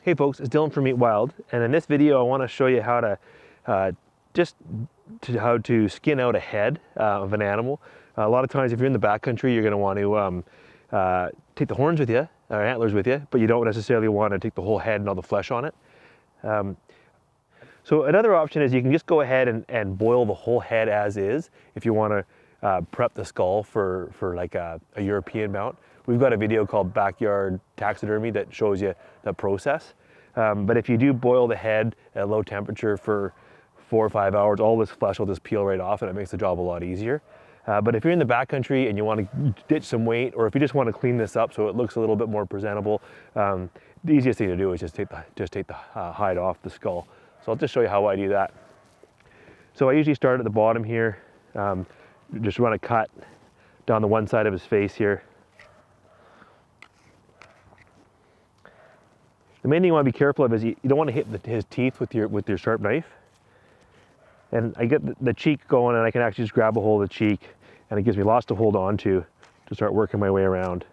Hey folks, it's Dylan from EatWild, and in this video I want to show you how to how to skin out a head of an animal. A lot of times if you're in the backcountry you're going to want to take the horns with you, or antlers with you, but you don't necessarily want to take the whole head and all the flesh on it. So another option is you can just go ahead and boil the whole head as is if you want to prep the skull for like a European mount. We've got a video called Backyard Taxidermy that shows you the process. But if you do boil the head at low temperature for 4 or 5 hours, all this flesh will just peel right off and it makes the job a lot easier. But if you're in the backcountry and you want to ditch some weight, or if you just want to clean this up so it looks a little bit more presentable, the easiest thing to do is just take the hide off the skull. So I'll just show you how I do that. So I usually start at the bottom here, just run a cut down the one side of his face here. The main thing you want to be careful of is you don't want to hit his teeth with your sharp knife. And I get the cheek going, and I can actually just grab a hold of the cheek, and it gives me lots to hold on to start working my way around.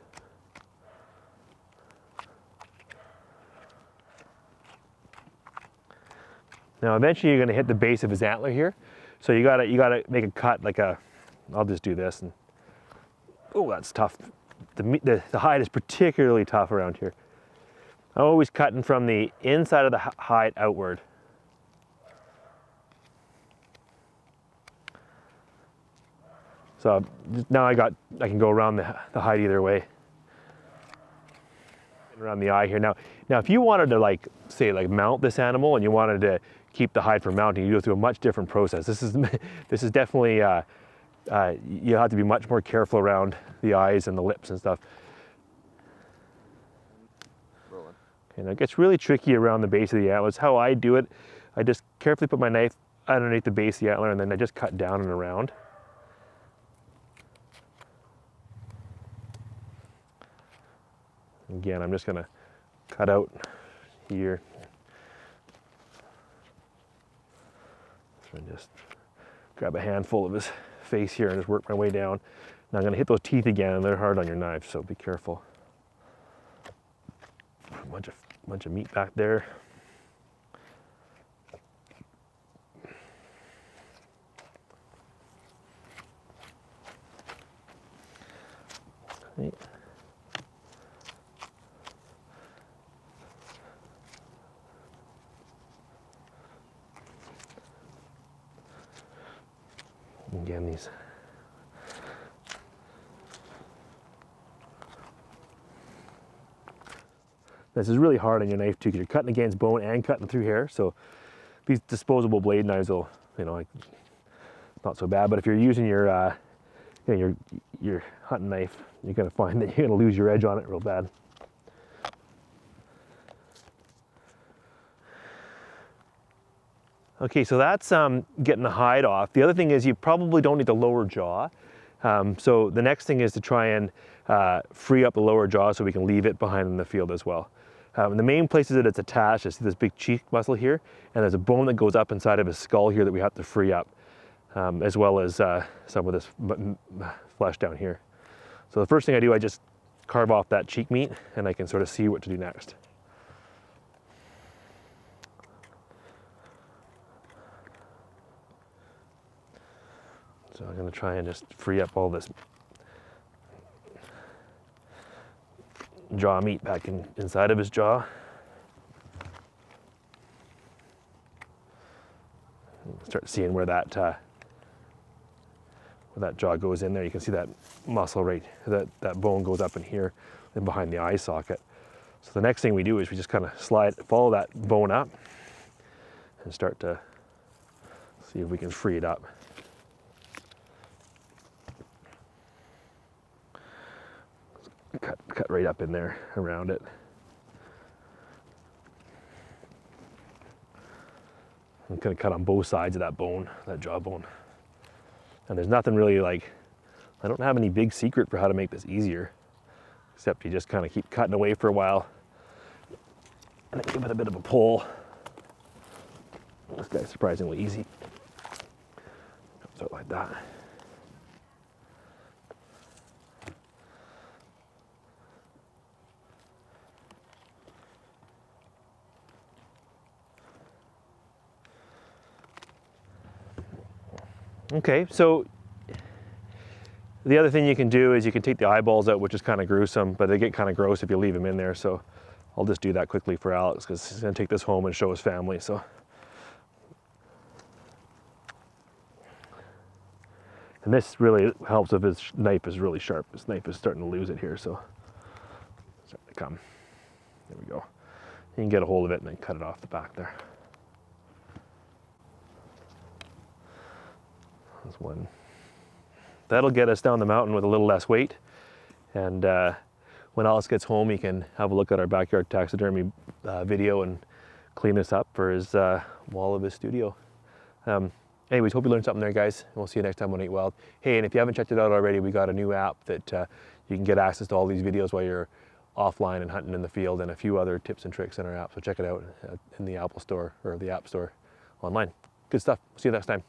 Now eventually you're going to hit the base of his antler here, so you gotta make a cut like a. I'll just do this, and oh, that's tough. The hide is particularly tough around here. I'm always cutting from the inside of the hide outward. So now I can go around the hide either way. Around the eye here. Now if you wanted to say mount this animal and you wanted to keep the hide from mounting, you go through a much different process. This is definitely you have to be much more careful around the eyes and the lips and stuff. And it gets really tricky around the base of the antlers. How I do it, I just carefully put my knife underneath the base of the antler, and then I just cut down and around. Again, I'm just gonna cut out here. So I just grab a handful of his face here and just work my way down. Now I'm gonna hit those teeth again, and they're hard on your knife, so be careful. A bunch of meat back there. Right. Again, these this is really hard on your knife too, because you're cutting against bone and cutting through hair. So these disposable blade knives will, not so bad. But if you're using your hunting knife, you're going to find that you're going to lose your edge on it real bad. Okay, so that's getting the hide off. The other thing is you probably don't need the lower jaw. So the next thing is to try and free up the lower jaw so we can leave it behind in the field as well. The main places that it's attached is this big cheek muscle here, and there's a bone that goes up inside of his skull here that we have to free up, as well as some of this flesh down here. So the first thing I do, I just carve off that cheek meat, and I can sort of see what to do next. So I'm going to try and just free up all this jaw meat back inside of his jaw. Start seeing where that jaw goes in there. You can see that muscle right, that bone goes up in here and behind the eye socket. So the next thing we do is we just kind of follow that bone up and start to see if we can free it up. Cut right up in there around it. I'm going to cut on both sides of that bone, that jawbone. And there's nothing really I don't have any big secret for how to make this easier, except you just kind of keep cutting away for a while and then give it a bit of a pull. This guy's surprisingly easy. Comes out like that. Okay, so the other thing you can do is you can take the eyeballs out, which is kind of gruesome, but they get kind of gross if you leave them in there. So I'll just do that quickly for Alex because he's gonna take this home and show his family. So. And this really helps if his knife is really sharp. His knife is starting to lose it here, so it's starting to come. There we go. You can get a hold of it and then cut it off the back there. That's one. That'll get us down the mountain with a little less weight. And when Alice gets home, he can have a look at our backyard taxidermy video and clean this up for his wall of his studio. Anyways, hope you learned something there, guys. And we'll see you next time on EatWild. Hey, and if you haven't checked it out already, we got a new app that you can get access to all these videos while you're offline and hunting in the field, and a few other tips and tricks in our app. So check it out in the Apple Store or the App Store online. Good stuff. See you next time.